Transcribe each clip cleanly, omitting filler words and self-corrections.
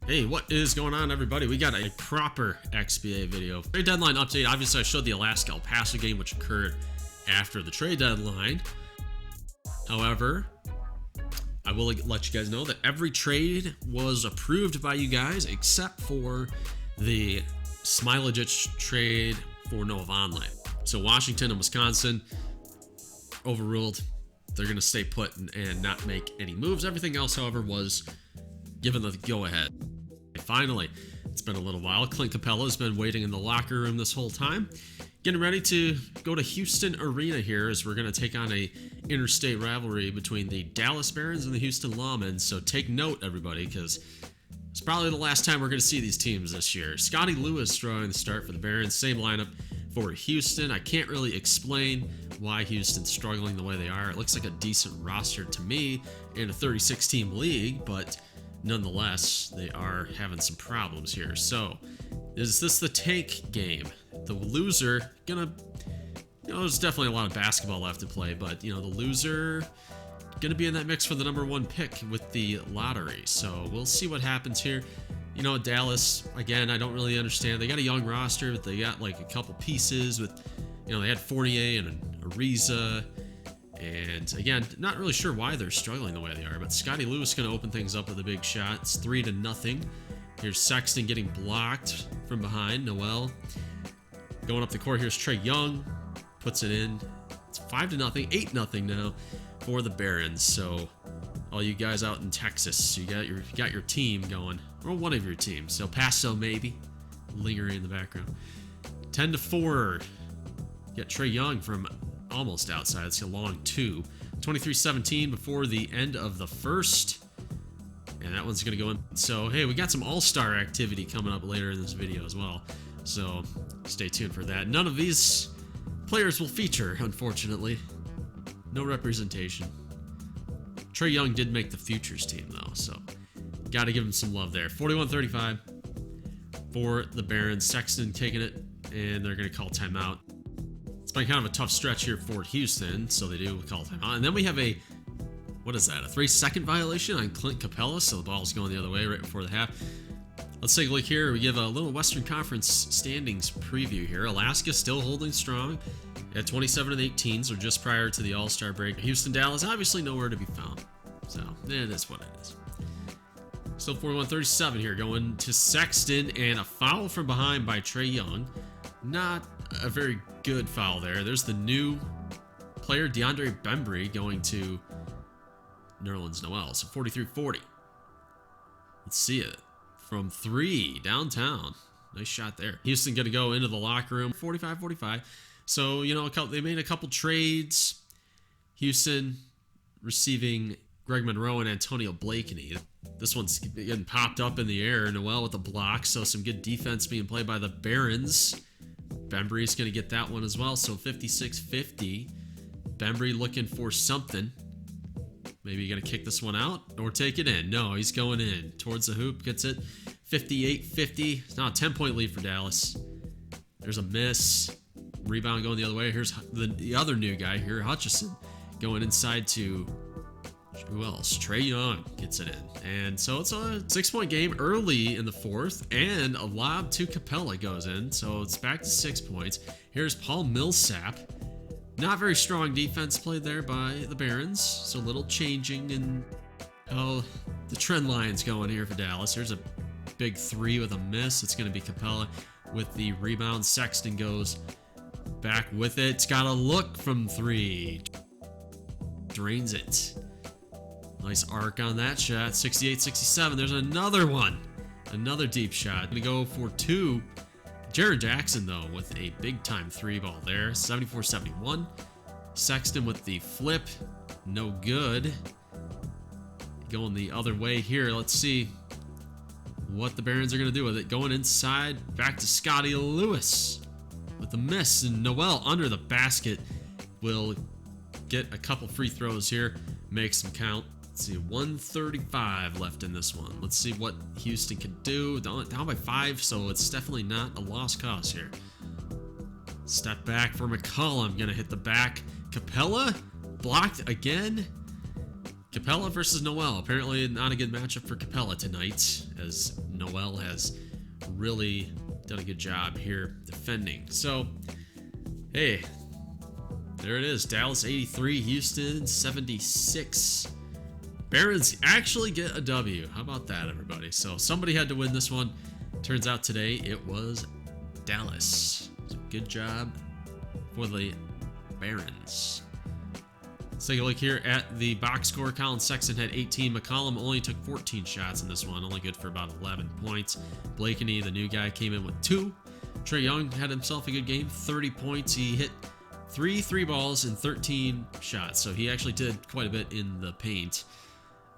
Hey, what is going on, everybody? We got a proper XBA video. Trade deadline update. Obviously, I showed the Alaska El Paso game, which occurred after the trade deadline. However, I will let you guys know that every trade was approved by you guys except for the Smiley-Jic trade for Noah Vonleh. So Washington and Wisconsin overruled. They're going to stay put and not make any moves. Everything else, however, was given the go-ahead. Finally, it's been a little while. Clint Capella has been waiting in the locker room this whole time, getting ready to go to Houston Arena here as we're going to take on a interstate rivalry between the Dallas Barons and the Houston Lawmen. So take note, everybody, because it's probably the last time we're going to see these teams this year. Scotty Lewis drawing the start for the Barons. Same lineup for Houston. I can't really explain why Houston's struggling the way they are. It looks like a decent roster to me in a 36-team league, but nonetheless, they are having some problems here. So, is this the tank game? The loser gonna, there's definitely a lot of basketball left to play, but, the loser gonna be in that mix for the #1 pick with the lottery. So, we'll see what happens here. Dallas, again, I don't really understand. They got a young roster, but they got like a couple pieces with, they had Fournier and Ariza. And again, not really sure why they're struggling the way they are, but Scotty Lewis going to open things up with a big shot. It's 3-0. Here's Sexton getting blocked from behind. Noel going up the court. Here's Trae Young, puts it in. It's 5-0, 8-0 now for the Barons. So all you guys out in Texas, you got your team going, or one of your teams. El Paso maybe lingering in the background. 10-4. Got Trae Young from almost outside. It's a long 2. 23-17 before the end of the first. And that one's going to go in. So, hey, we got some all-star activity coming up later in this video as well. So, stay tuned for that. None of these players will feature, unfortunately. No representation. Trae Young did make the Futures team, though. So, got to give him some love there. 41-35 for the Barons. Sexton taking it, and they're going to call timeout. It's been kind of a tough stretch here for Houston, so they do call timeout. And then we have a 3-second violation on Clint Capella, so the ball's going the other way right before the half. Let's take a look here. We give a little Western Conference standings preview here. Alaska still holding strong at 27-18, so just prior to the All-Star break. Houston, Dallas, obviously nowhere to be found. So, it is what it is. Still 41-37 here, going to Sexton, and a foul from behind by Trae Young. Not a very good foul there. There's the new player, DeAndre Bembry, going to Nerlens Noel. So 43-40. Let's see it. From 3, downtown. Nice shot there. Houston going to go into the locker room. 45-45. So, they made a couple trades. Houston receiving Greg Monroe and Antonio Blakeney. This one's getting popped up in the air. Noel with the block. So some good defense being played by the Barons. Bembry's going to get that one as well, so 56-50. Bembry looking for something. Maybe going to kick this one out or take it in. No, he's going in towards the hoop, gets it. 58-50. It's now a 10-point lead for Dallas. There's a miss. Rebound going the other way. Here's the other new guy here, Hutchison, going inside to who else? Trae Young gets it in. And so it's a 6-point game early in the fourth, and a lob to Capella goes in. So it's back to 6 points. Here's Paul Millsap. Not very strong defense played there by the Barons. So a little changing, and the trend line's going here for Dallas. Here's a big 3 with a miss. It's going to be Capella with the rebound. Sexton goes back with it. It's got a look from 3. Drains it. Nice arc on that shot. 68-67. There's another one. Another deep shot. Gonna go for 2. Jaren Jackson, though, with a big-time 3 ball there. 74-71. Sexton with the flip. No good. Going the other way here. Let's see what the Barons are going to do with it. Going inside. Back to Scotty Lewis with the miss. And Noel under the basket will get a couple free throws here. Makes them count. Let's see, 135 left in this one. Let's see what Houston can do. Down by 5, so it's definitely not a lost cause here. Step back for McCollum. Gonna hit the back. Capella blocked again. Capella versus Noel. Apparently not a good matchup for Capella tonight, as Noel has really done a good job here defending. So, hey, there it is. Dallas 83, Houston 76. Barons actually get a W. How about that, everybody? So somebody had to win this one. Turns out today it was Dallas. So good job for the Barons. Let's take a look here at the box score. Colin Sexton had 18. McCollum only took 14 shots in this one, only good for about 11 points. Blakeney, the new guy, came in with 2. Trey Young had himself a good game, 30 points. He hit 3 balls and 13 shots, so he actually did quite a bit in the paint.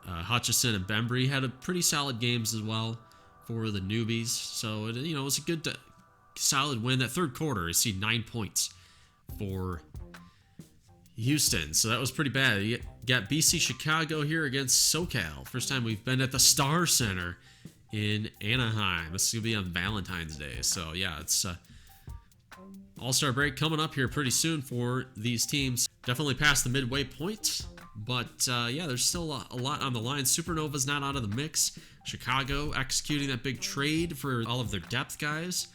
Hutchison and Bembry had a pretty solid games as well for the newbies, so it was a good, solid win. That third quarter, you see 9 points for Houston, so that was pretty bad. You got BC Chicago here against SoCal. First time we've been at the Star Center in Anaheim. This is gonna be on Valentine's Day, so yeah, it's All-Star break coming up here pretty soon for these teams. Definitely past the midway point, but yeah, there's still a lot on the line. Supernovas not out of the mix. Chicago executing that big trade for all of their depth guys.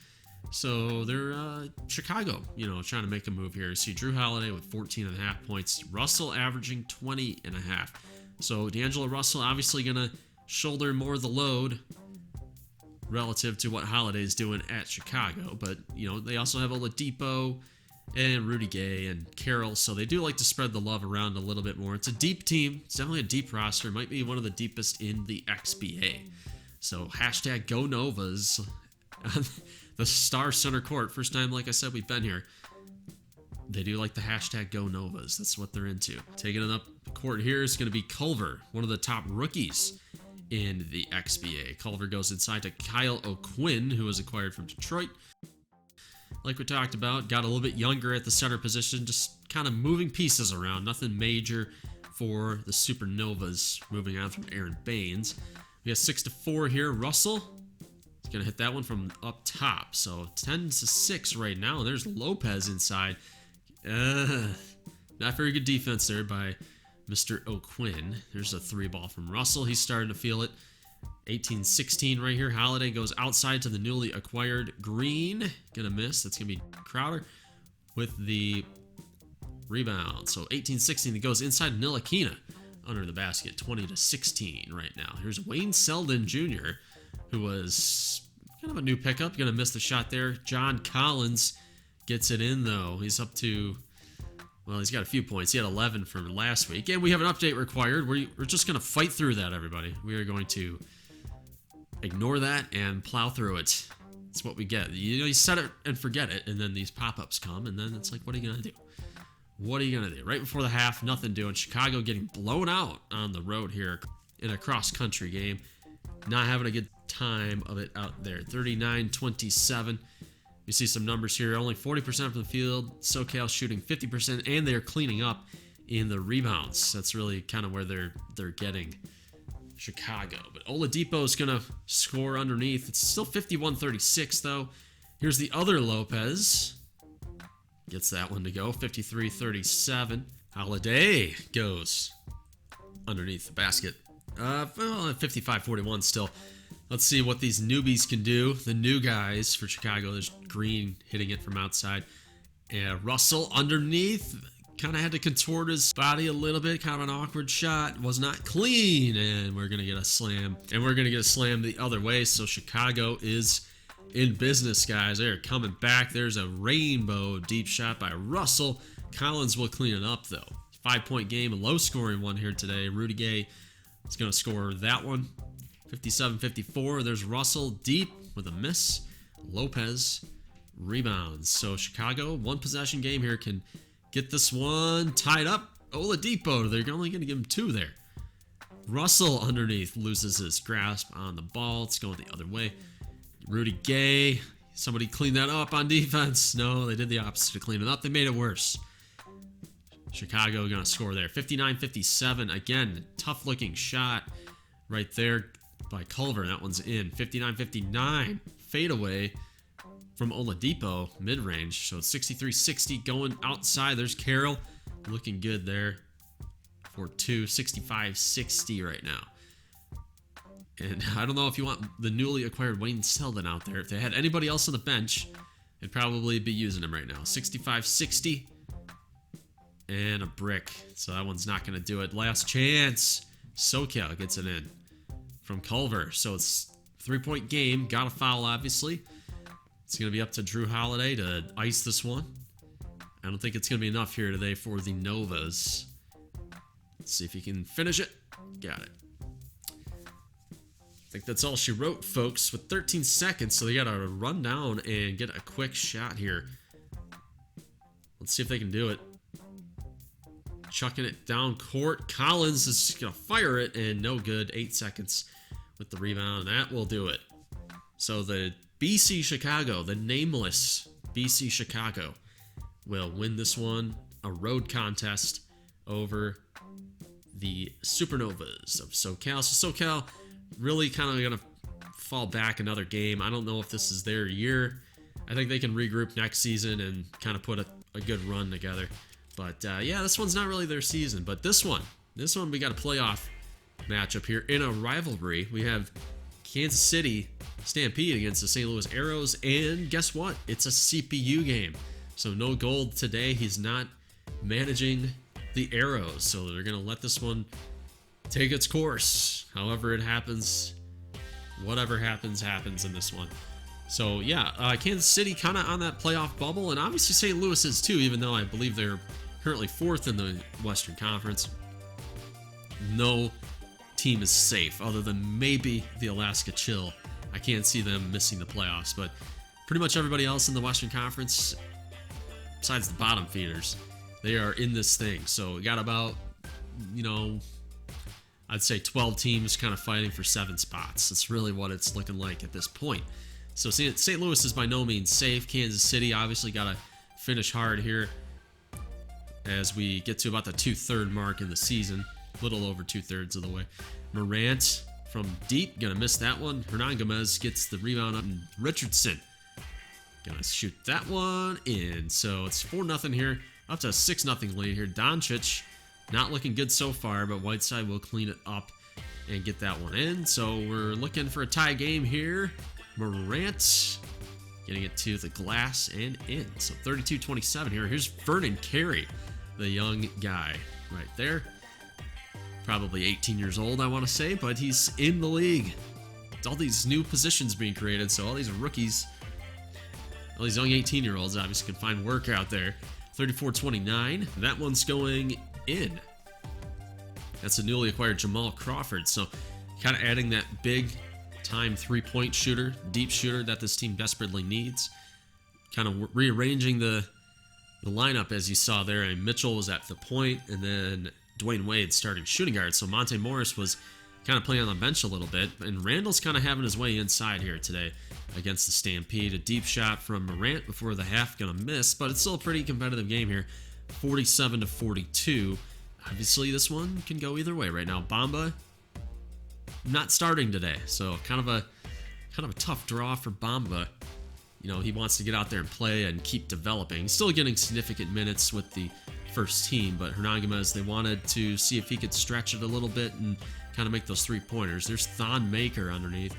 So they're Chicago, trying to make a move here. You see Drew Holiday with 14.5 points. Russell averaging 20.5. So D'Angelo Russell obviously going to shoulder more of the load relative to what Holiday's doing at Chicago. But, they also have Oladipo and Rudy Gay and Carroll. So they do like to spread the love around a little bit more. It's a deep team. It's definitely a deep roster. Might be one of the deepest in the XBA. So hashtag Go Novas on the Star Center Court. First time, like I said, we've been here. They do like the hashtag Go Novas. That's what they're into. Taking it up court here is going to be Culver, one of the top rookies in the XBA. Culver goes inside to Kyle O'Quinn, who was acquired from Detroit. Like we talked about, got a little bit younger at the center position, just kind of moving pieces around. Nothing major for the Supernovas, moving on from Aaron Baines. We got 6-4 here. Russell is going to hit that one from up top. So 10-6 right now. And there's Lopez inside. Not very good defense there by Mr. O'Quinn. There's a 3-ball from Russell. He's starting to feel it. 18-16 right here. Holiday goes outside to the newly acquired Green. Gonna miss. That's gonna be Crowder with the rebound. So 18-16. He goes inside Ntilikina under the basket. 20-16 right now. Here's Wayne Selden Jr., who was kind of a new pickup. Gonna miss the shot there. John Collins gets it in though. He's up to, well, he's got a few points. He had 11 from last week. And we have an update required. We're just going to fight through that, everybody. We are going to ignore that and plow through it. It's what we get. You set it and forget it, and then these pop-ups come, and then it's like, what are you going to do? What are you going to do? Right before the half, nothing doing. Chicago getting blown out on the road here in a cross-country game. Not having a good time of it out there. 39-27. You see some numbers here. Only 40% from the field. SoCal shooting 50%, and they're cleaning up in the rebounds. That's really kind of where they're getting Chicago. But Oladipo is going to score underneath. It's still 51-36, though. Here's the other Lopez. Gets that one to go. 53-37. Holiday goes underneath the basket. 55-41 still. Let's see what these newbies can do. The new guys for Chicago. There's Green hitting it from outside. And Russell underneath. Kind of had to contort his body a little bit. Kind of an awkward shot. Was not clean. And we're going to get a slam. And we're going to get a slam the other way. So Chicago is in business, guys. They're coming back. There's a rainbow deep shot by Russell. Collins will clean it up, though. 5-point game. A low-scoring one here today. Rudy Gay is going to score that one. 57-54. There's Russell deep with a miss. Lopez rebounds. So Chicago, one possession game here, can get this one tied up. Oladipo, they're only going to give him 2 there. Russell underneath loses his grasp on the ball. It's going the other way. Rudy Gay, somebody clean that up on defense. No, they did the opposite to clean it up. They made it worse. Chicago going to score there. 59-57. Again, tough looking shot right there by Culver. That one's in. 59-59. Fadeaway from Oladipo, mid-range. So it's 63-60 going outside. There's Carroll looking good there for 2, 65-60 right now. And I don't know if you want the newly acquired Wayne Selden out there. If they had anybody else on the bench, they'd probably be using him right now. 65-60. And a brick. So that one's not going to do it. Last chance. SoCal gets it in from Culver. So it's 3-point game. Got a foul, obviously. It's going to be up to Drew Holiday to ice this one. I don't think it's going to be enough here today for the Novas. Let's see if he can finish it. Got it. I think that's all she wrote, folks, with 13 seconds. So they got to run down and get a quick shot here. Let's see if they can do it. Chucking it down court. Collins is going to fire it, and no good. 8 seconds with the rebound, and that will do it. So the BC Chicago, the nameless BC Chicago, will win this one. A road contest over the Supernovas of SoCal. So SoCal really kind of going to fall back another game. I don't know if this is their year. I think they can regroup next season and kind of put a good run together. But yeah, this one's not really their season. But this one we got a playoff matchup here in a rivalry. We have Kansas City Stampede against the St. Louis Arrows. And guess what? It's a CPU game. So no Gold today. He's not managing the Arrows. So they're going to let this one take its course. However it happens, whatever happens in this one. So yeah, Kansas City kind of on that playoff bubble, and obviously St. Louis is too, even though I believe they're currently 4th in the Western Conference. No team is safe other than maybe the Alaska Chill. I can't see them missing the playoffs, but pretty much everybody else in the Western Conference, besides the bottom feeders, they are in this thing. So we got about, I'd say 12 teams kind of fighting for 7 spots. That's really what it's looking like at this point. So St. Louis is by no means safe. Kansas City obviously got to finish hard here as we get to about the 2/3 mark in the season. A little over 2/3 of the way. Morant from deep, gonna miss that one. Hernan Gomez gets the rebound up, and Richardson gonna shoot that one in. So it's 4-0 here, up to a 6-0 lead here. Doncic not looking good so far, but Whiteside will clean it up and get that one in. So we're looking for a tie game here. Morant getting it to the glass and in. So 32-27 here. Here's Vernon Carey, the young guy right there. Probably 18 years old, I want to say, but he's in the league. It's all these new positions being created, so all these rookies, all these young 18-year-olds obviously can find work out there. 34-29. That one's going in. That's a newly acquired Jamal Crawford. So kind of adding that big time 3-point shooter, deep shooter that this team desperately needs. Kind of rearranging the lineup as you saw there. And Mitchell was at the point, and then Dwayne Wade starting shooting guard. So Monte Morris was kind of playing on the bench a little bit. And Randall's kind of having his way inside here today against the Stampede. A deep shot from Morant before the half, gonna miss, but it's still a pretty competitive game here. 47-42. Obviously this one can go either way right now. Bamba not starting today, so kind of a tough draw for Bamba. He wants to get out there and play and keep developing. He's still getting significant minutes with the first team, but Hernan Gomez, they wanted to see if he could stretch it a little bit and kind of make those 3-pointers. There's Thon Maker underneath,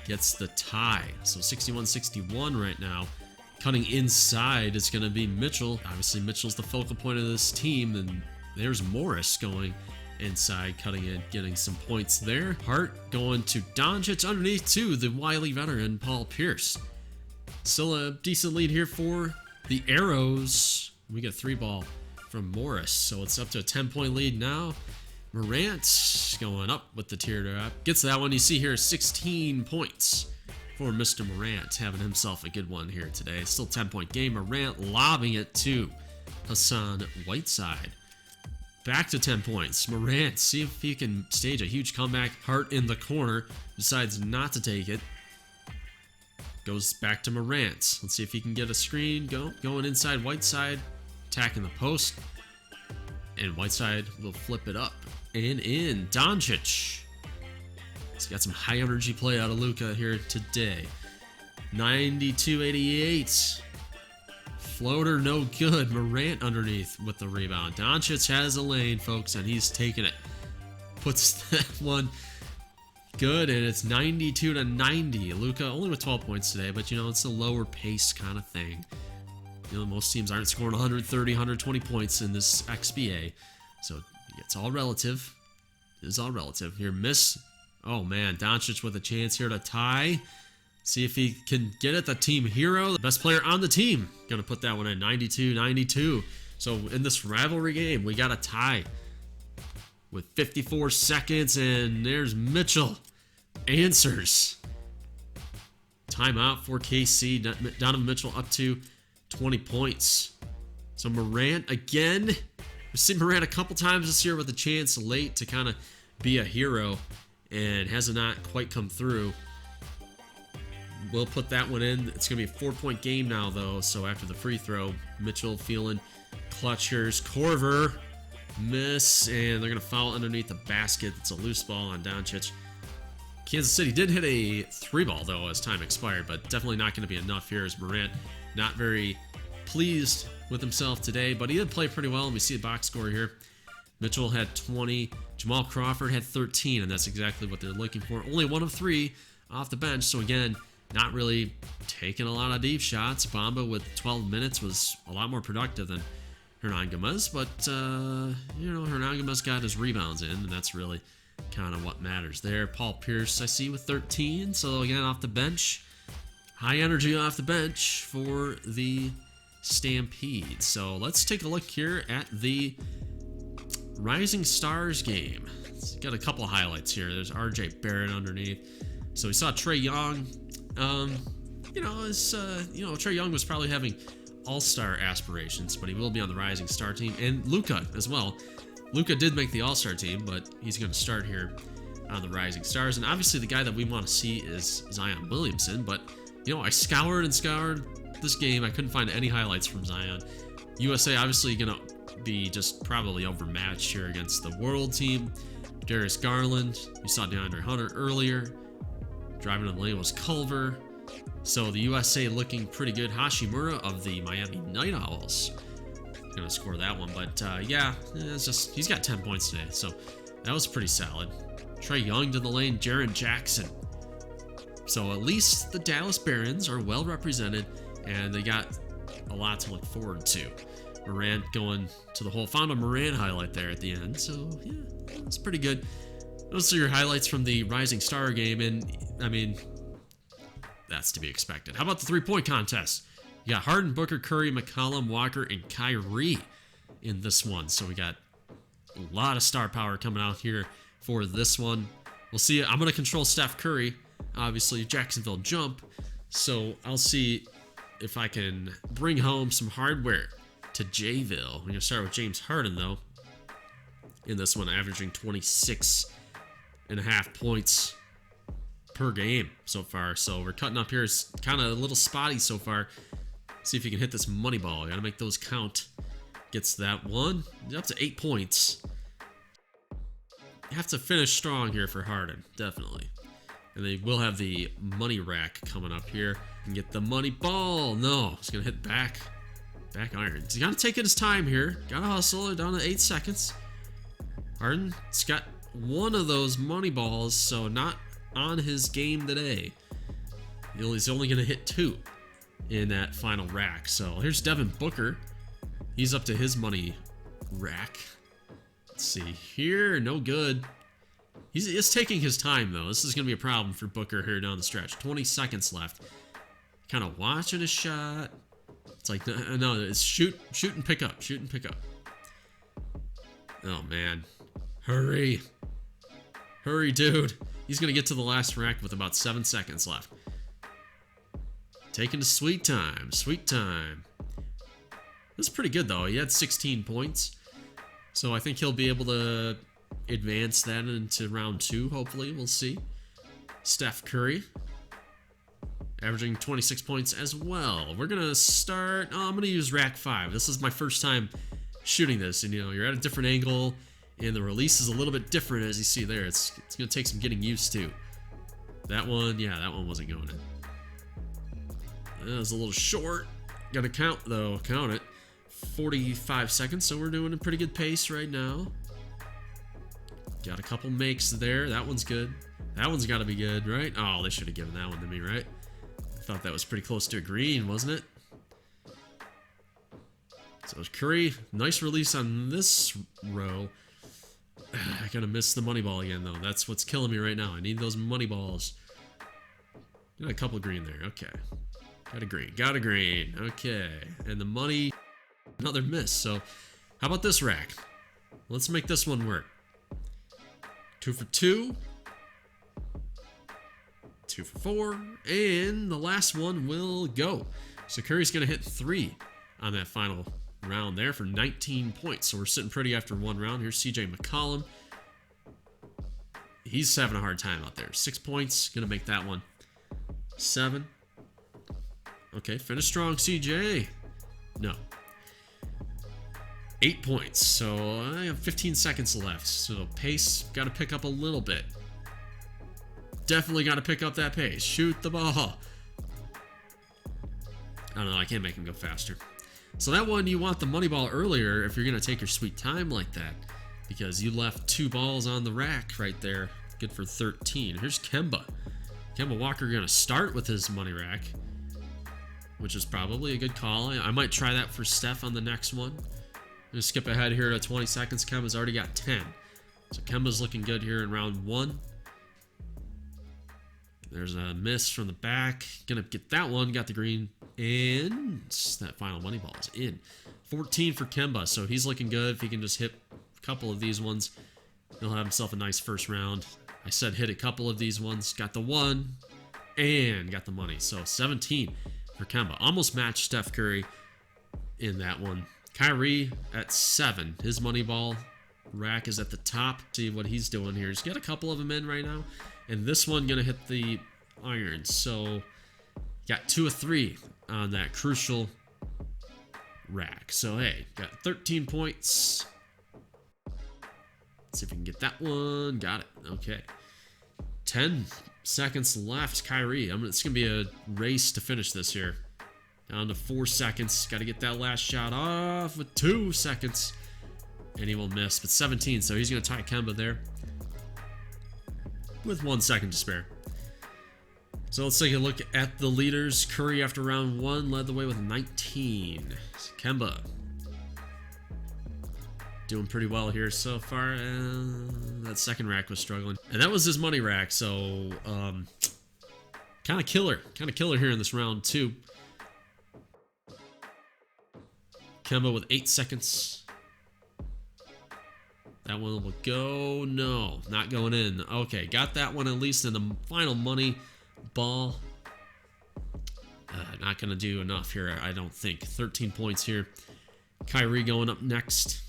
gets the tie. So 61-61 right now. Cutting inside is going to be Mitchell. Obviously Mitchell's the focal point of this team, and there's Morris going inside, cutting in, getting some points there. Hart going to Doncic underneath to the wily veteran Paul Pierce. Still a decent lead here for the Arrows. We get a 3-ball from Morris, so it's up to a 10-point lead now. Morant going up with the teardrop. Gets that one. You see here 16 points for Mr. Morant, having himself a good one here today. Still 10-point game. Morant lobbing it to Hassan Whiteside. Back to 10 points. Morant, see if he can stage a huge comeback. Hart in the corner, decides not to take it. Goes back to Morant. Let's see if he can get a screen. Going inside Whiteside, attacking the post. And Whiteside will flip it up. And in. Doncic. He's got some high energy play out of Luka here today. 92-88. Floater, no good. Morant underneath with the rebound. Doncic has a lane, folks, and he's taking it. Puts that one good, and it's 92-90. Luka only with 12 points today, but you know, it's a lower pace kind of thing. You know, most teams aren't scoring 130, 120 points in this XBA, so it's all relative. It's all relative. Here, miss. Oh man, Doncic with a chance here to tie. See if he can get it. The team hero, the best player on the team, gonna put that one in. 92-92. So in this rivalry game, we got a tie with 54 seconds, and there's Mitchell. Answers. Timeout for KC. Donovan Mitchell up to 20 points. So Morant again. We've seen Morant a couple times this year with a chance late to kind of be a hero, and has not quite come through. We'll put that one in. It's going to be a 4-point game now, though. So after the free throw, Mitchell feeling clutchers. Korver, miss, and they're going to foul underneath the basket. It's a loose ball on Doncic. Kansas City did hit a 3-ball, though, as time expired, but definitely not going to be enough here, as Morant not very pleased with himself today, but he did play pretty well, and we see a box score here. Mitchell had 20. Jamal Crawford had 13, and that's exactly what they're looking for. Only 1 of 3 off the bench, so again, not really taking a lot of deep shots. Bamba with 12 minutes was a lot more productive than Hernan Gomez, but, you know, Hernan Gomez got his rebounds in, and that's really kind of what matters there. Paul Pierce, I see, with 13, so again, off the bench. High energy off the bench for the Stampede. So let's take a look here at the Rising Stars game. It's got a couple of highlights here. There's RJ Barrett underneath. So we saw Trae Young. You know, Trae Young was probably having All-Star aspirations, but he will be on the Rising Star team, and Luka as well. Luka did make the All-Star team, but he's going to start here on the Rising Stars. And obviously the guy that we want to see is Zion Williamson, but you know, I scoured and scoured this game. I couldn't find any highlights from Zion. USA obviously going to be just probably overmatched here against the world team. Darius Garland, you saw DeAndre Hunter earlier. Driving in the lane was Culver. So the USA looking pretty good. Hashimura of the Miami Night Owls gonna score that one, but yeah, it's just, he's got 10 points today, so that was pretty solid. Trae Young to the lane, Jaren Jackson. So at least the Dallas Barons are well represented, and they got a lot to look forward to. Morant going to the hole. Found a Morant highlight there at the end, so yeah, it's pretty good. Those are your highlights from the Rising Star game, and I mean, that's to be expected. How about the three-point contest? You got Harden, Booker, Curry, McCollum, Walker, and Kyrie in this one. So we got a lot of star power coming out here for this one. We'll see. I'm going to control Steph Curry. Obviously, Jacksonville jump. So I'll see if I can bring home some hardware to Jayville. We're going to start with James Harden, though. In this one, averaging 26.5 points per game so far. So we're cutting up here. It's kind of a little spotty so far. See if you can hit this money ball. You gotta make those count. Gets that one. Up to 8 points. You have to finish strong here for Harden, definitely. And they will have the money rack coming up here. And get the money ball. No, it's gonna hit back iron. He's gotta take his time here. Gotta hustle it down to 8 seconds. Harden's got one of those money balls, so not on his game today. He's only gonna hit 2 in that final rack. So here's Devin Booker. He's up to his money rack. Let's see here. No good. He's taking his time, though. This is going to be a problem for Booker here down the stretch. 20 seconds left. Kind of watching his shot. It's like, no, it's shoot and pick up. Shoot and pick up. Oh, man. Hurry. Hurry, dude. He's going to get to the last rack with about 7 seconds left. Taking the sweet time. Sweet time. This is pretty good, though. He had 16 points. So I think he'll be able to advance that into round 2, hopefully. We'll see. Steph Curry. Averaging 26 points as well. We're going to start... Oh, I'm going to use rack 5. This is my first time shooting this. And, you know, you're at a different angle. And the release is a little bit different, as you see there. It's going to take some getting used to. That one, yeah, that one wasn't going in. That was a little short. gonna count though. Count it. 45 seconds, so we're doing a pretty good pace right now. Got a couple makes there. That one's good. That one's got to be good, right? Oh, they should have given that one to me, right? I thought that was pretty close to a green, wasn't it? So it's Curry. Nice release on this row. I gotta miss the money ball again, though. That's what's killing me right now. I need those money balls. Got a couple green there. Okay. Got a green. Got a green. Okay. And the money, another miss. So how about this rack? Let's make this one work. 2 for 2. 2 for 4. And the last one will go. So Curry's going to hit 3 on that final round there for 19 points. So we're sitting pretty after one round. Here's CJ McCollum. He's having a hard time out there. 6 points. Going to make that one 7. Okay, finish strong, CJ. No. 8 points. So I have 15 seconds left. So pace, got to pick up a little bit. Definitely got to pick up that pace. Shoot the ball. I don't know. I can't make him go faster. So that one, you want the money ball earlier if you're going to take your sweet time like that. Because you left 2 balls on the rack right there. Good for 13. Here's Kemba. Kemba Walker going to start with his money rack, which is probably a good call. I might try that for Steph on the next one. I'm going to skip ahead here to 20 seconds. Kemba's already got 10. So Kemba's looking good here in round 1. There's a miss from the back. Going to get that one. Got the green. And that final money ball is in. 14 for Kemba. So he's looking good. If he can just hit a couple of these ones, he'll have himself a nice first round. I said hit a couple of these ones. Got the 1. And got the money. So 17 for Kemba. Almost matched Steph Curry in that one. Kyrie at 7. His money ball rack is at the top. See what he's doing here. He's got a couple of them in right now. And this one going to hit the iron. So got 2 of 3 on that crucial rack. So hey, got 13 points. Let's see if we can get that one. Got it. Okay. 10 seconds left. Kyrie. It's going to be a race to finish this here. Down to 4 seconds. Got to get that last shot off with 2 seconds. And he will miss. But 17. So he's going to tie Kemba there with 1 second to spare. So let's take a look at the leaders. Curry after round 1 led the way with 19. Kemba doing pretty well here so far. That second rack was struggling. And that was his money rack. So kind of killer here in this round 2. Kemba with 8 seconds. That one will go. No, not going in. Okay, got that one at least in the final money ball. Not going to do enough here, I don't think. 13 points here. Kyrie going up next.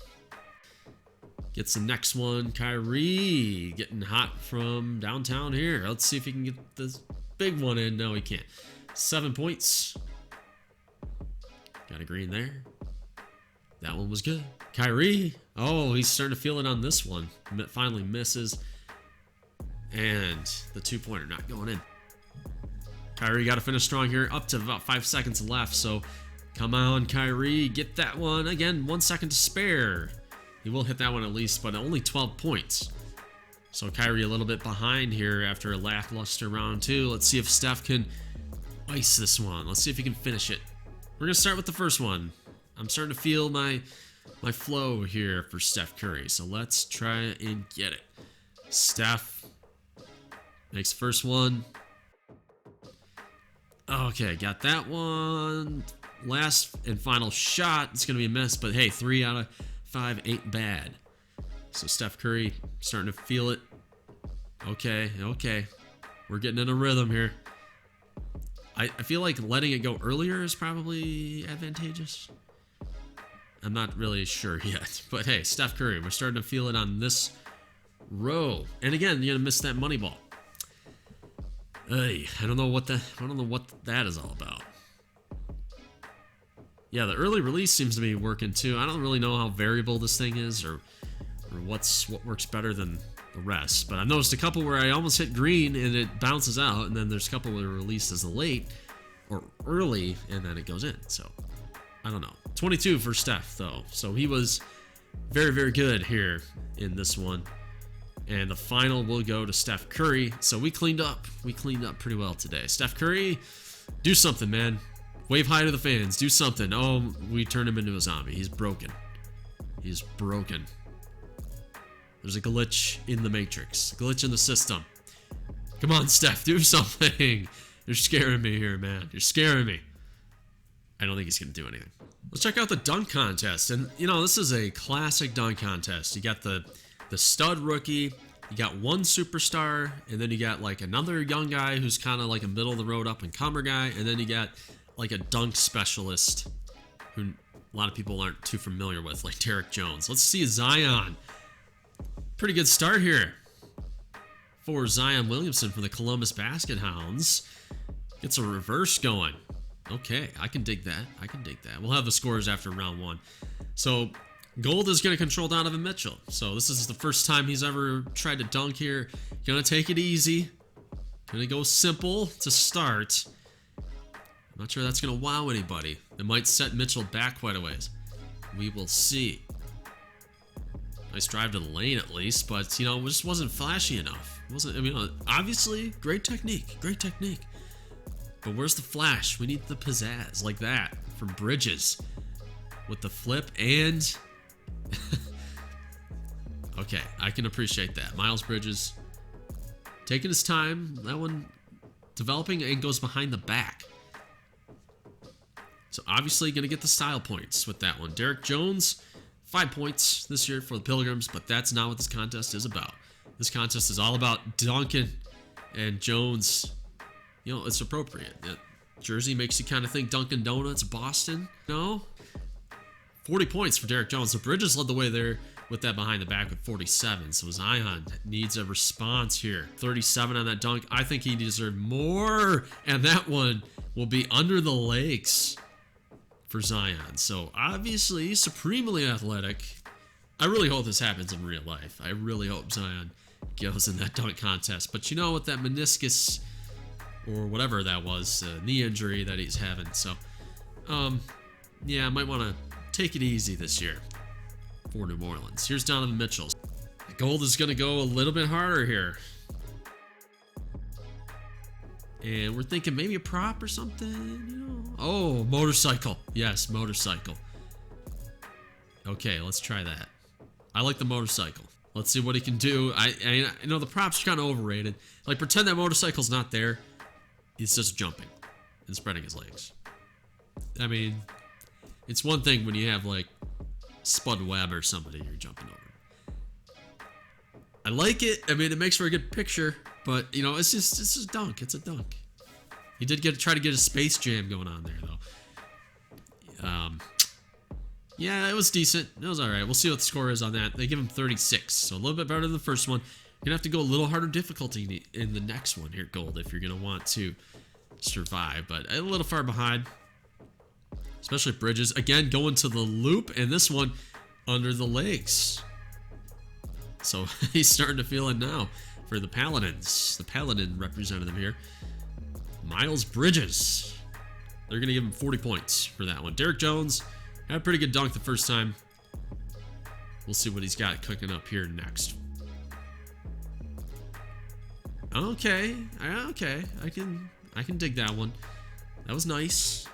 Gets the next one. Kyrie getting hot from downtown here. Let's see if he can get this big one in. No, he can't. 7 points. Got a green there. That one was good. Kyrie. Oh, he's starting to feel it on this one. Finally misses. And the 2-pointer not going in. Kyrie got to finish strong here. Up to about 5 seconds left. So come on, Kyrie. Get that one. Again, 1 second to spare. He will hit that one at least, but only 12 points. So Kyrie a little bit behind here after a lackluster round 2. Let's see if Steph can ice this one. Let's see if he can finish it. We're going to start with the first one. I'm starting to feel my flow here for Steph Curry. So let's try and get it. Steph makes first one. Okay, got that one. Last and final shot. It's going to be a miss, but hey, 3 out of 5 ain't bad. So Steph Curry starting to feel it. Okay. We're getting in a rhythm here. I feel like letting it go earlier is probably advantageous. I'm not really sure yet. But hey, Steph Curry, we're starting to feel it on this row. And again, you're gonna miss that money ball. Hey, I don't know what that is all about. Yeah, the early release seems to be working too. I don't really know how variable this thing is or what works better than the rest. But I've noticed a couple where I almost hit green and it bounces out, and then there's a couple where it releases late or early and then it goes in. So I don't know. 22 for Steph, though. So he was very, very good here in this one. And the final will go to Steph Curry. So we cleaned up. We cleaned up pretty well today. Steph Curry, do something, man. Wave hi to the fans. Do something. Oh, we turned him into a zombie. He's broken. He's broken. There's a glitch in the matrix. A glitch in the system. Come on, Steph. Do something. You're scaring me here, man. You're scaring me. I don't think he's going to do anything. Let's check out the dunk contest. And, you know, this is a classic dunk contest. You got the stud rookie, you got one superstar, and then you got like another young guy who's kind of like a middle of the road up and comer guy, and then you got like a dunk specialist who a lot of people aren't too familiar with, like Derek Jones. Let's see Zion. Pretty good start here for Zion Williamson from the Columbus Basket Hounds. Gets a reverse going. Okay, I can dig that. I can dig that. We'll have the scores after round one. So Gold is going to control Donovan Mitchell. So this is the first time he's ever tried to dunk here. Going to take it easy. Going to go simple to start. I'm not sure that's going to wow anybody. It might set Mitchell back quite a ways. We will see. Nice drive to the lane at least, but, you know, it just wasn't flashy enough. It wasn't, I mean, obviously, great technique. Great technique. But where's the flash? We need the pizzazz like that from Bridges. With the flip and... Okay, I can appreciate that. Miles Bridges taking his time. That one developing and goes behind the back. So obviously going to get the style points with that one. Derek Jones, 5 points this year for the Pilgrims, but that's not what this contest is about. This contest is all about dunking, and Jones, you know, it's appropriate. That jersey makes you kind of think Dunkin' Donuts, Boston. No? 40 points for Derek Jones. So Bridges led the way there with that behind the back with 47. So Zion needs a response here. 37 on that dunk. I think he deserved more. And that one will be under the legs for Zion. So obviously supremely athletic. I really hope this happens in real life. I really hope Zion goes in that dunk contest. But you know, with that meniscus or whatever that was, knee injury that he's having. So, yeah, I might want to take it easy this year for New Orleans. Here's Donovan Mitchell. Gold is going to go a little bit harder here. And we're thinking maybe a prop or something, you know. Oh, motorcycle. Yes, motorcycle. Okay, let's try that. I like the motorcycle. Let's see what he can do. I know the props are kind of overrated. Like, pretend that motorcycle's not there. He's just jumping and spreading his legs. I mean, it's one thing when you have, like, Spud Webb or somebody you're jumping over. I like it. I mean, it makes for a good picture, but, you know, it's just a dunk. It's a dunk. He did try to get a Space Jam going on there, though. Yeah, it was decent. It was all right. We'll see what the score is on that. They give him 36, so a little bit better than the first one. You're going to have to go a little harder difficulty in the next one here, Gold, if you're going to want to survive, but a little far behind. Especially Bridges. Again, going to the loop, and this one under the legs. So he's starting to feel it now for the Paladins. The Paladin representative here. Miles Bridges. They're going to give him 40 points for that one. Derek Jones had a pretty good dunk the first time. We'll see what he's got cooking up here next. Okay. Okay. I can dig that one. That was nice.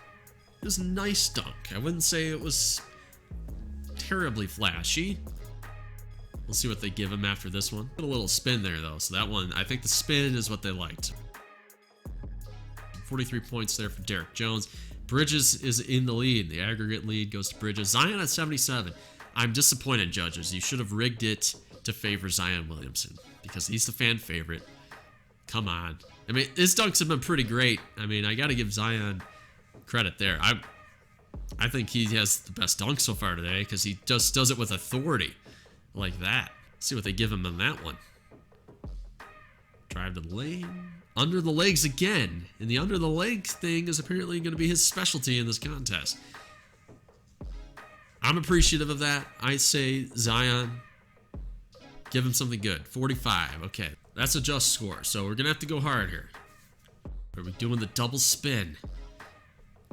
It was a nice dunk. I wouldn't say it was terribly flashy. We'll see what they give him after this one. Put a little spin there, though. So that one, I think the spin is what they liked. 43 points there for Derek Jones. Bridges is in the lead. The aggregate lead goes to Bridges. Zion at 77. I'm disappointed, judges. You should have rigged it to favor Zion Williamson because he's the fan favorite. Come on. I mean, his dunks have been pretty great. I mean, I got to give Zion credit there. I think he has the best dunk so far today because he just does it with authority like that. Let's see what they give him on that one. Drive to the lane. Under the legs again. And the under the legs thing is apparently going to be his specialty in this contest. I'm appreciative of that. I say Zion, give him something good. 45. Okay. That's a just score. So we're going to have to go hard here. Are we doing the double spin?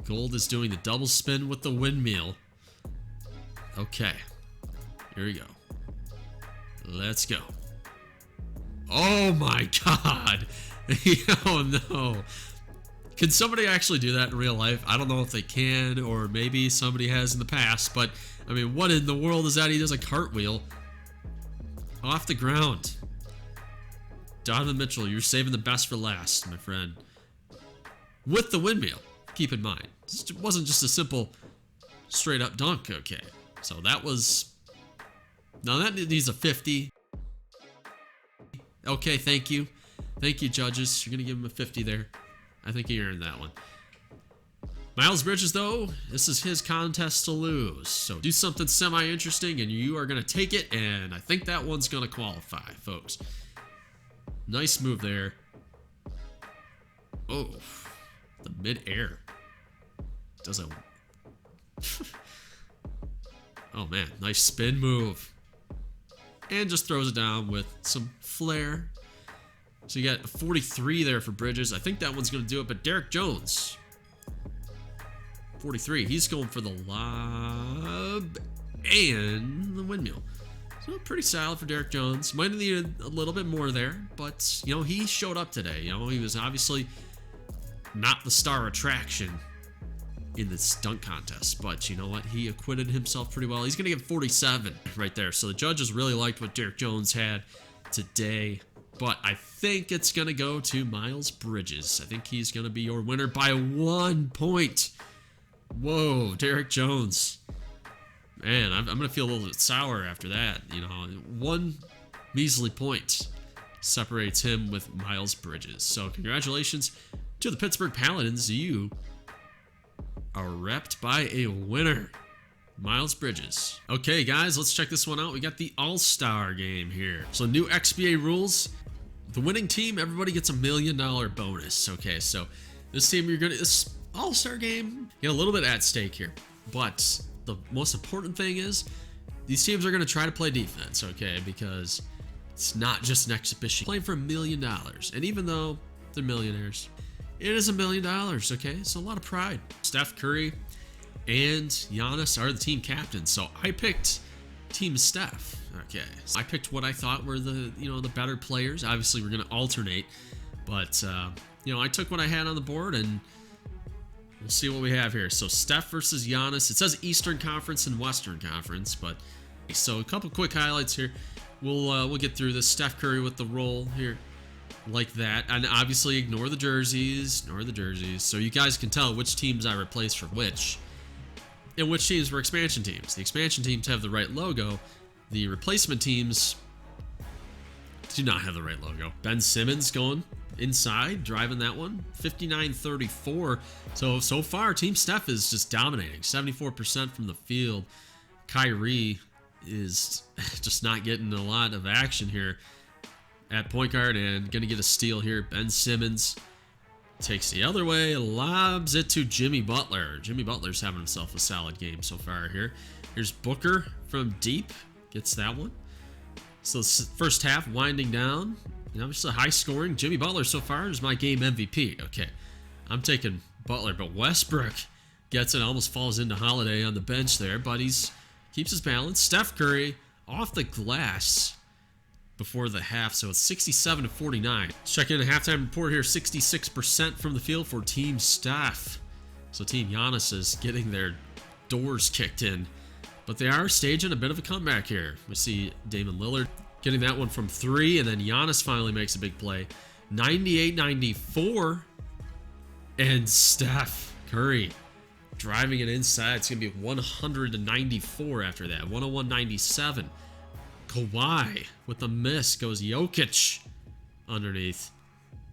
Gold is doing the double spin with the windmill. Okay. Here we go. Let's go. Oh my god. Oh no. Can somebody actually do that in real life? I don't know if they can, or maybe somebody has in the past, but I mean, what in the world is that? He does a cartwheel off the ground. Donovan Mitchell, you're saving the best for last, my friend. With the windmill, keep in mind. It wasn't just a simple straight up dunk, okay. So that was... Now that needs a 50. Okay, thank you. Thank you, judges. You're going to give him a 50 there. I think he earned that one. Miles Bridges, though, this is his contest to lose. So do something semi-interesting, and you are going to take it, and I think that one's going to qualify, folks. Nice move there. Oh, the mid-air. Does a... Oh, man. Nice spin move. And just throws it down with some flair. So you got a 43 there for Bridges. I think that one's going to do it, but Derek Jones... 43. He's going for the lob and the windmill. So pretty solid for Derek Jones. Might have needed a little bit more there, but, you know, he showed up today. You know, he was obviously not the star attraction in this dunk contest, but you know what? He acquitted himself pretty well. He's going to get 47 right there. So the judges really liked what Derek Jones had today, but I think it's going to go to Miles Bridges. I think he's going to be your winner by 1 point. Whoa, Derek Jones. Man, I'm going to feel a little bit sour after that. You know, 1 measly point separates him with Miles Bridges. So congratulations to the Pittsburgh Paladins. You are repped by a winner, Miles Bridges. Okay, guys, let's check this one out. We got the All-Star Game here. So new XBA rules. The winning team, everybody gets $1 million bonus. Okay, so this team, you're going to... This All-Star Game, you got a little bit at stake here. But the most important thing is these teams are going to try to play defense, okay? Because it's not just an exhibition. Playing for $1 million. And even though they're millionaires, it is $1 million, okay? So a lot of pride. Steph Curry and Giannis are the team captains. So I picked Team Steph, okay? I picked what I thought were the, you know, the better players. Obviously, we're going to alternate. But, you know, I took what I had on the board and we'll see what we have here. So Steph versus Giannis. It says Eastern Conference and Western Conference, but so a couple quick highlights here. We'll get through this. Steph Curry with the roll here, like that, and obviously ignore the jerseys. Ignore the jerseys, so you guys can tell which teams I replaced for which, and which teams were expansion teams. The expansion teams have the right logo. The replacement teams do not have the right logo. Ben Simmons going inside, driving that one, 59-34. So far, Team Steph is just dominating, 74% from the field. Kyrie is just not getting a lot of action here at point guard, and gonna get a steal here. Ben Simmons takes the other way, lobs it to Jimmy Butler. Jimmy Butler's having himself a solid game so far here. Here's Booker from deep, gets that one. So first half winding down. You know, just a high scoring. Jimmy Butler so far is my game MVP. Okay, I'm taking Butler, but Westbrook gets it, almost falls into Holiday on the bench there, but keeps his balance. Steph Curry off the glass before the half, so it's 67-49. Let's check in a halftime report here. 66% from the field for Team Steph. So Team Giannis is getting their doors kicked in, but they are staging a bit of a comeback here. We see Damian Lillard getting that one from 3, and then Giannis finally makes a big play. 98-94, and Steph Curry driving it inside. It's going to be 194 after that, 101-97. Kawhi with the miss, goes Jokic underneath.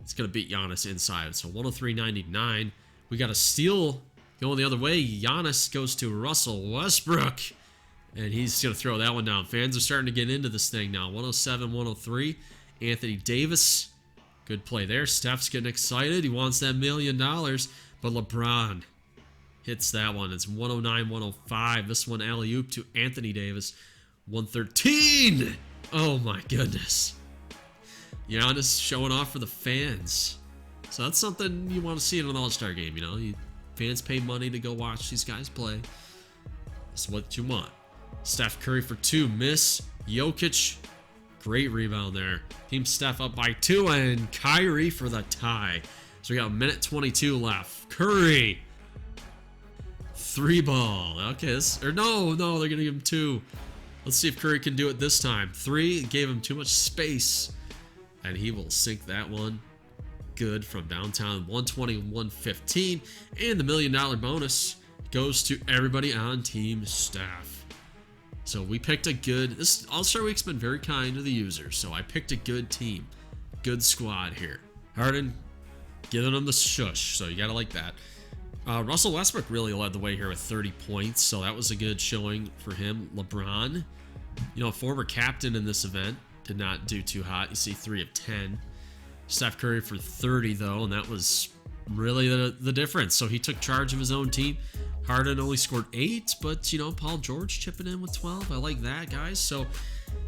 It's going to beat Giannis inside, so 103-99. We got a steal going the other way. Giannis goes to Russell Westbrook, and he's going to throw that one down. Fans are starting to get into this thing now. 107-103. Anthony Davis, good play there. Steph's getting excited. He wants that $1 million, but LeBron hits that one. It's 109-105. This one alley-oop to Anthony Davis. 113. Oh my goodness. Giannis showing off for the fans. So that's something you want to see in an All-Star game, you know. Fans pay money to go watch these guys play. That's what you want. Steph Curry for 2. Miss. Jokic. Great rebound there. Team Steph up by 2. And Kyrie for the tie. So we got a minute 22 left. Curry. 3 ball. Okay, no, they're going to give him 2. Let's see if Curry can do it this time. 3. Gave him too much space. And he will sink that one. Good from downtown. 120-115. And the $1 million bonus goes to everybody on Team Steph. So we picked a good... This All-Star Week's been very kind to the users. So I picked a good team. Good squad here. Harden giving them the shush. So you got to like that. Russell Westbrook really led the way here with 30 points. So that was a good showing for him. LeBron, former captain in this event, did not do too hot. You see 3 of 10. Steph Curry for 30 though, and that was really the difference. So he took charge of his own team. Harden only scored 8, but Paul George chipping in with 12. I like that, guys. So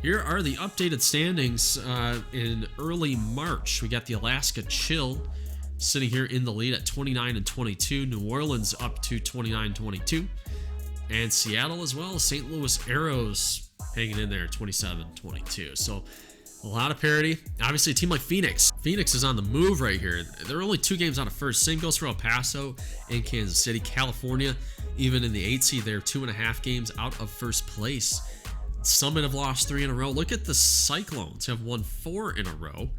here are the updated standings in early March. We got the Alaska Chill sitting here in the lead at 29-22. New Orleans up to 29-22. And Seattle as well. St. Louis Arrows hanging in there, 27-22. So a lot of parity. Obviously, a team like Phoenix. Phoenix is on the move right here. They're only 2 games out of first. Same goes for El Paso and Kansas City. California, even in the 8 seed, they're 2.5 games out of first place. Summit have lost 3 in a row. Look at the Cyclones, have won 4 in a row.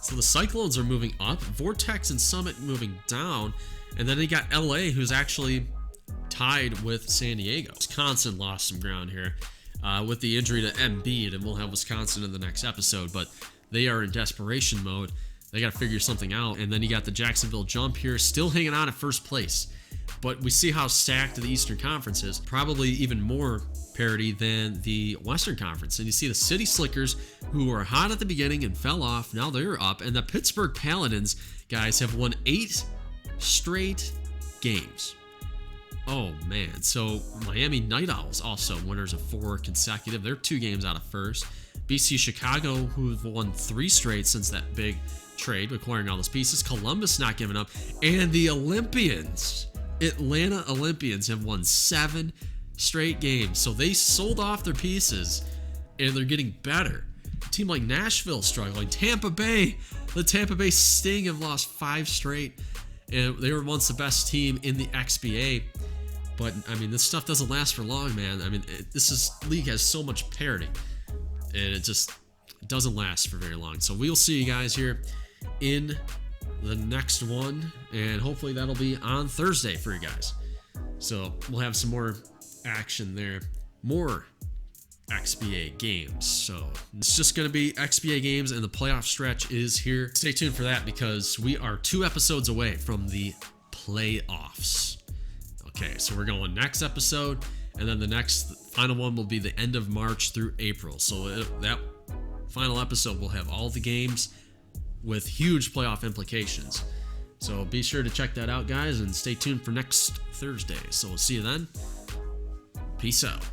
So the Cyclones are moving up. Vortex and Summit moving down. And then they got LA, who's actually tied with San Diego. Wisconsin lost some ground here with the injury to Embiid, and we'll have Wisconsin in the next episode, but they are in desperation mode. They got to figure something out. And then you got the Jacksonville Jump here, still hanging on at first place. But we see how stacked the Eastern Conference is. Probably even more parity than the Western Conference. And you see the City Slickers, who were hot at the beginning and fell off. Now they're up. And the Pittsburgh Paladins, guys, have won 8 straight games. Oh, man. So Miami Night Owls also winners of 4 consecutive. They're 2 games out of first. BC Chicago, who've won 3 straight since that big trade, acquiring all those pieces. Columbus not giving up. And the Olympians, Atlanta Olympians, have won 7 straight games. So they sold off their pieces, and they're getting better. A team like Nashville struggling. Tampa Bay, the Tampa Bay Sting have lost 5 straight. And they were once the best team in the XBA. But, I mean, this stuff doesn't last for long, man. I mean, this league has so much parity, and it just doesn't last for very long. So we'll see you guys here in the next one, and hopefully that'll be on Thursday for you guys. So we'll have some more action there, more XBA games. So it's just going to be XBA games, and the playoff stretch is here. Stay tuned for that, because we are 2 episodes away from the playoffs. Okay, so we're going next episode, and then the next final one will be the end of March through April. So that final episode will have all the games with huge playoff implications. So be sure to check that out, guys, and stay tuned for next Thursday. So we'll see you then. Peace out.